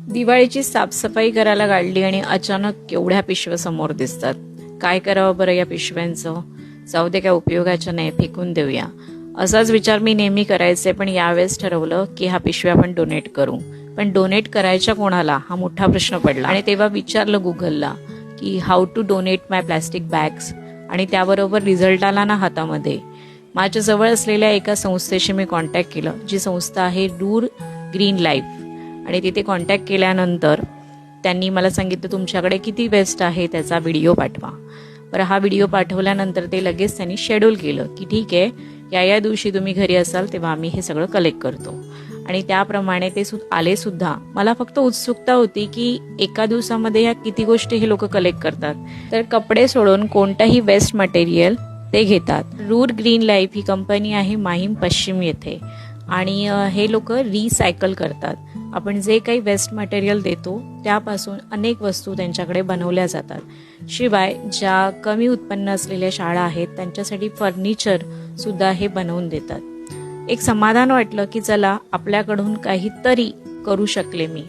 दिवाळीची साफसफाई करायला काढली आणि अचानक केवढ्या पिशव्या समोर दिसतात. काय करावं बरं या पिशव्यांचं? जाऊ दे, काय उपयोगाच्या नाही, फेकून देऊया, असाच विचार मी नेहमी करायचे. पण यावेळेस ठरवलं की ह्या पिशव्या आपण डोनेट करू. पण डोनेट करायच्या कोणाला हा मोठा प्रश्न पडला. आणि तेव्हा विचारलं गुगलला की how to donate my plastic bags, आणि त्याबरोबर रिझल्ट आला ना हातामध्ये. माझ्या जवळ असलेल्या एका संस्थेशी मी कॉन्टॅक्ट केलं, जी संस्था आहे रूर ग्रीन लाईफ. आणि तिथे कॉन्टॅक्ट केल्यानंतर त्यांनी मला सांगितलं तुमच्याकडे किती वेस्ट आहे त्याचा व्हिडिओ पाठवा. बरं, हा व्हिडिओ पाठवल्यानंतर ते लगेच त्यांनी शेड्यूल केलं की ठीक आहे, या दिवशी तुम्ही घरी असाल तेव्हा आम्ही हे सगळं कलेक्ट करतो. आणि त्याप्रमाणे ते आले सुद्धा. मला फक्त उत्सुकता होती की एका दिवसामध्ये या किती गोष्टी हे लोक कलेक्ट करतात. तर कपडे सोडून कोणतंही वेस्ट मटेरियल ते घेतात. रूर ग्रीन लाईफ ही कंपनी आहे माहीम पश्चिम येथे, आणि हे लोक रिसायकल करतात. आपण जे काही वेस्ट मटेरियल देतो त्यापासून अनेक वस्तू त्यांच्याकडे बनवल्या जातात. शिवाय ज्या कमी उत्पन्न असलेल्या शाळा आहेत त्यांच्यासाठी फर्निचर सुद्धा हे बनवून देतात. एक समाधान वाटलं की चला, आपल्याकडून काहीतरी करू शकले मी.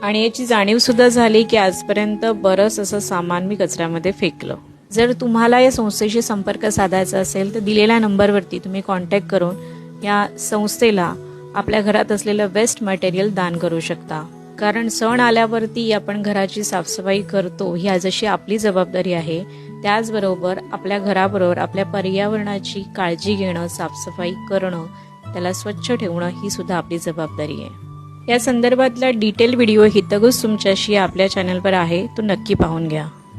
आणि याची जाणीव सुद्धा झाली की आजपर्यंत बरंच असं सामान मी कचऱ्यामध्ये फेकलं. जर तुम्हाला या संस्थेशी संपर्क साधायचा असेल तर दिलेल्या नंबरवरती तुम्ही कॉन्टॅक्ट करून या संस्थेला आपल्या घरात असलेलं वेस्ट मटेरियल दान करू शकता. कारण सण आल्यावरती आपण घराची साफसफाई करतो, ही जशी आपली जबाबदारी आहे, त्याचबरोबर आपल्या घराबरोबर आपल्या पर्यावरणाची काळजी घेणं, साफसफाई करणं, त्याला स्वच्छ ठेवणं ही सुद्धा आपली जबाबदारी आहे. या संदर्भातला डिटेल व्हिडिओ हितगुज तुमच्याशी आपल्या चॅनलवर आहे, तो नक्की पाहून घ्या.